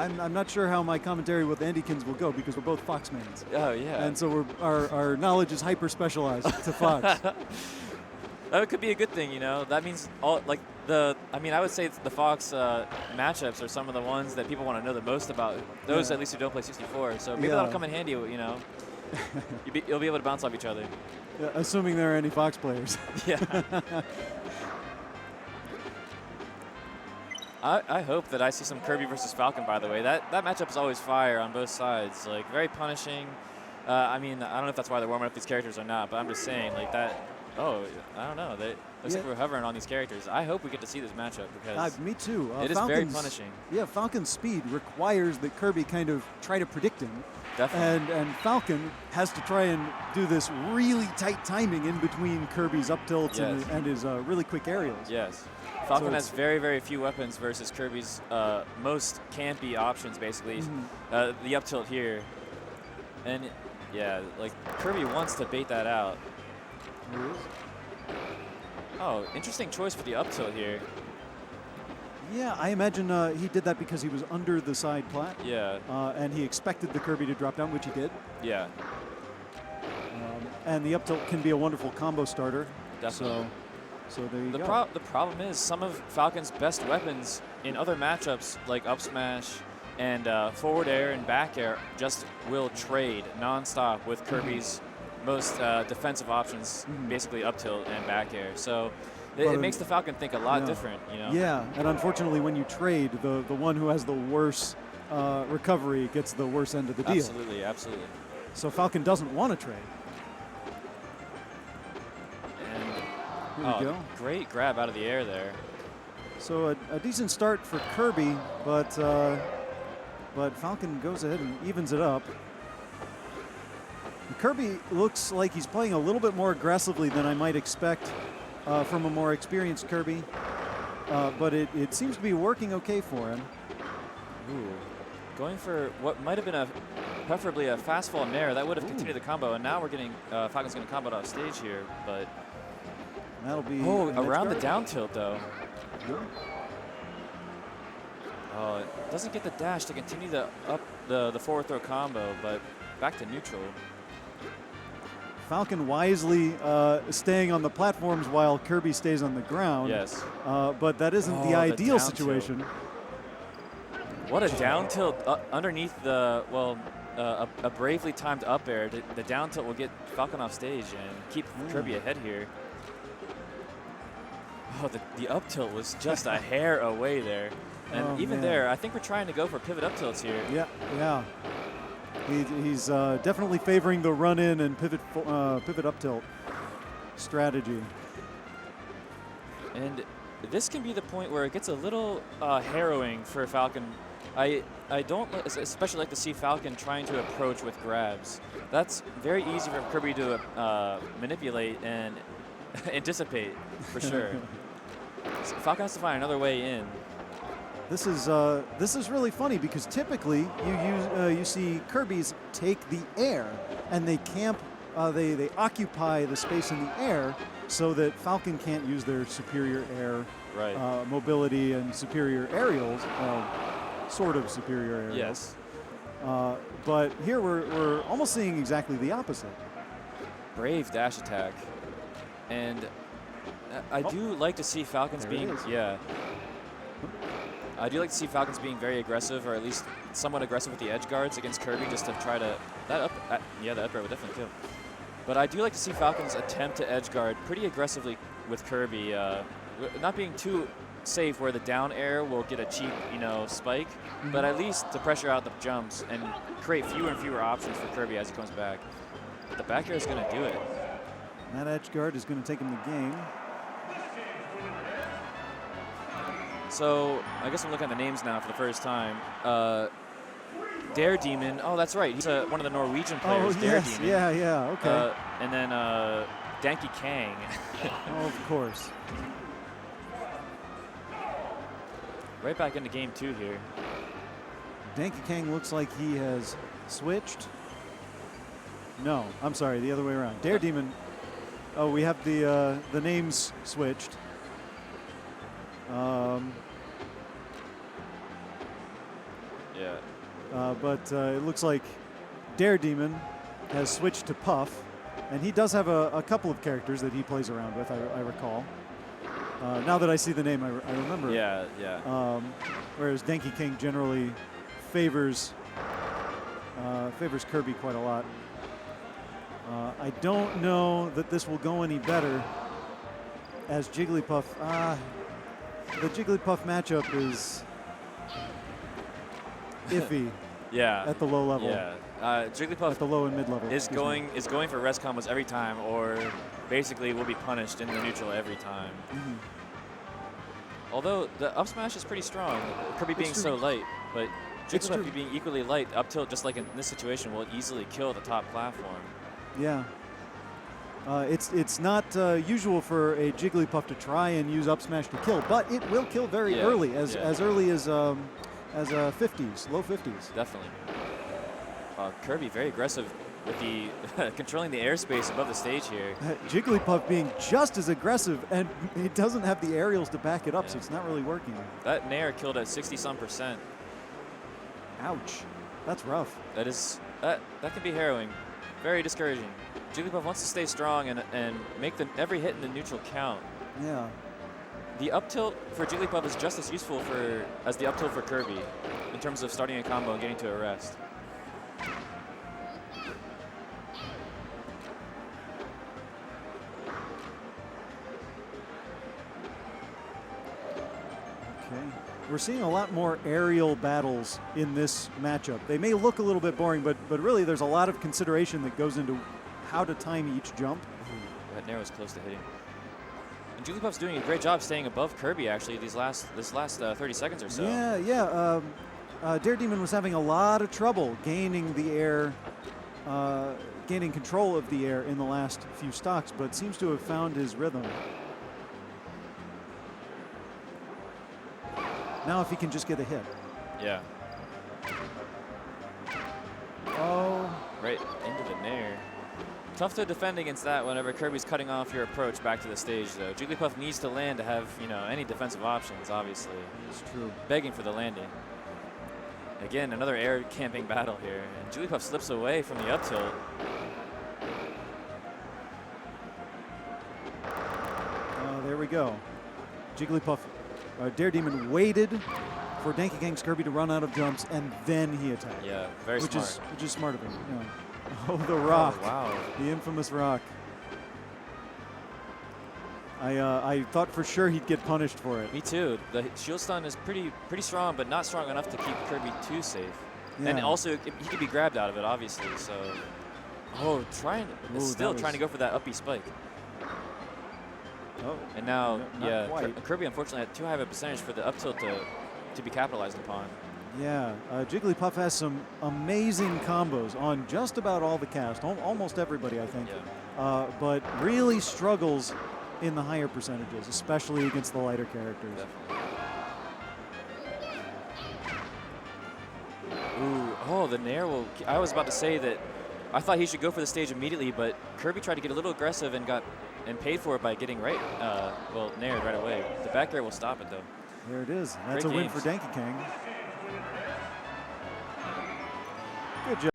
I'm not sure how my commentary with Andykins will go because we're both Fox mains. Oh, yeah. And so our knowledge is hyper-specialized to Fox. That could be a good thing, you know. That means I would say the Fox matchups are some of the ones that people want to know the most about. Those, at least, who don't play 64. So maybe that'll come in handy, you know. You'll be able to bounce off each other. Yeah, assuming there are any Fox players. Yeah. I hope that I see some Kirby versus Falcon, by the way. That matchup is always fire on both sides. Like, very punishing. I mean, I don't know if that's why they're warming up these characters or not, but I'm just saying, like, that. Oh, I don't know. Looks like we're hovering on these characters. I hope we get to see this matchup because me too. It is very punishing. Yeah, Falcon's speed requires that Kirby kind of try to predict him. Definitely. And Falcon has to try and do this really tight timing in between Kirby's up tilts and his really quick aerials. Yes. Falcon has very, very few weapons versus Kirby's most campy options, basically. The up tilt here. And, yeah, like, Kirby wants to bait that out. Oh, interesting choice for the up tilt here. Yeah, I imagine he did that because he was under the side plat. Yeah. And he expected the Kirby to drop down, which he did. Yeah. And the up tilt can be a wonderful combo starter. Definitely. So there you go. The problem is some of Falcon's best weapons in other matchups, like up smash and forward air and back air, just will trade nonstop with Kirby's most defensive options, basically up tilt and back air. So it makes the Falcon think a lot different, you know? Yeah, and unfortunately when you trade, the one who has the worse recovery gets the worse end of the deal. Absolutely, absolutely. So Falcon doesn't want to trade. And here we go. Great grab out of the air there. So a decent start for Kirby, but Falcon goes ahead and evens it up. Kirby looks like he's playing a little bit more aggressively than I might expect from a more experienced Kirby, but it seems to be working okay for him. Ooh. Going for what might have been preferably a fast fall nair. That would have continued the combo, and now we're getting Falcon's going to combo off stage here, but that'll be around the down tilt though. Oh, it doesn't get the dash to continue the forward throw combo, but back to neutral. Falcon wisely staying on the platforms while Kirby stays on the ground. Yes. But that isn't the ideal situation. Tilt. What a down tilt underneath the, a bravely timed up air. The down tilt will get Falcon off stage and keep Kirby ahead here. Oh, the up tilt was just a hair away there. And even there, I think we're trying to go for pivot up tilts here. Yeah, yeah. He's definitely favoring the run-in and pivot up tilt strategy. And this can be the point where it gets a little harrowing for Falcon. I don't especially like to see Falcon trying to approach with grabs. That's very easy for Kirby to manipulate and anticipate, for sure. So Falcon has to find another way in. This is really funny because typically you see Kirby's take the air and they camp, they occupy the space in the air so that Falcon can't use their superior air mobility and superior aerials, sort of superior aerials. Yes. But here we're almost seeing exactly the opposite. Brave dash attack, and I do like to see Falcons being I do like to see Falcons being very aggressive, or at least somewhat aggressive with the edge guards against Kirby, just to try to the up air would definitely kill. But I do like to see Falcons attempt to edge guard pretty aggressively with Kirby, not being too safe where the down air will get a cheap, spike, but at least to pressure out the jumps and create fewer and fewer options for Kirby as he comes back. But the back air is going to do it. That edge guard is going to take him the game. So I guess I'm looking at the names now for the first time. Daredemon. Oh, that's right. He's one of the Norwegian players. Yes. Daredemon. Yeah. Okay. And then Dankey Kang. Oh, of course. Right back into game 2 here. Dankey Kang looks like he has switched. No, I'm sorry, the other way around. Daredemon. Oh, we have the names switched. Yeah. But it looks like Daredemon has switched to Puff, and he does have a couple of characters that he plays around with, I recall. Now that I see the name, I remember. Yeah, yeah. Whereas Dankey King generally favors Kirby quite a lot. I don't know that this will go any better as Jigglypuff. The Jigglypuff matchup is iffy. Yeah. At the low level. Yeah. Jigglypuff at the low and mid level is going for rest combos every time, or basically will be punished in the neutral every time. Mm-hmm. Although the up smash is pretty strong, Kirby being so light, but Jigglypuff being equally light up tilt, just like in this situation, will easily kill the top platform. Yeah. It's not usual for a Jigglypuff to try and use up smash to kill, but it will kill very early, as early as 50s, low 50s. Definitely. Kirby very aggressive with the controlling the airspace above the stage here. Jigglypuff being just as aggressive, and he doesn't have the aerials to back it up, so it's not really working. That Nair killed at 60-some%. Ouch. That's rough. That can be harrowing. Very discouraging. Jigglypuff wants to stay strong and make every hit in the neutral count. Yeah. The up tilt for Jigglypuff is just as useful as the up tilt for Kirby in terms of starting a combo and getting to a rest. We're seeing a lot more aerial battles in this matchup. They may look a little bit boring, but really there's a lot of consideration that goes into how to time each jump. Ooh, that Nair was close to hitting. And Jigglypuff's doing a great job staying above Kirby, actually, this last 30 seconds or so. Yeah. Daredemon was having a lot of trouble gaining the air, gaining control of the air in the last few stocks, but seems to have found his rhythm. Now if he can just get a hit. Yeah. Oh. Right into the Nair. Tough to defend against that whenever Kirby's cutting off your approach back to the stage, though. Jigglypuff needs to land to have, any defensive options, obviously. It's true. Begging for the landing. Again, another air camping battle here. And Jigglypuff slips away from the up tilt. There we go. Jigglypuff. Daredemon waited for Dankey Kang's Kirby to run out of jumps, and then he attacked. Yeah, very smart. Which is smart of him. Yeah. Oh, the rock. Oh, wow. The infamous rock. I thought for sure he'd get punished for it. Me too. The shield stun is pretty strong, but not strong enough to keep Kirby too safe. Yeah. And also, he could be grabbed out of it, obviously. So, trying to go for that uppy spike. Oh, and now, quite. Kirby unfortunately had too high of a percentage for the up tilt to be capitalized upon. Yeah, Jigglypuff has some amazing combos on just about all the cast, almost everybody, I think. Yeah. But really struggles in the higher percentages, especially against the lighter characters. Ooh, the Nair will. I was about to say that I thought he should go for the stage immediately, but Kirby tried to get a little aggressive and paid for it by getting Nair right away. The back air will stop it, though. There it is. That's a win for Dankey Kang. Good job.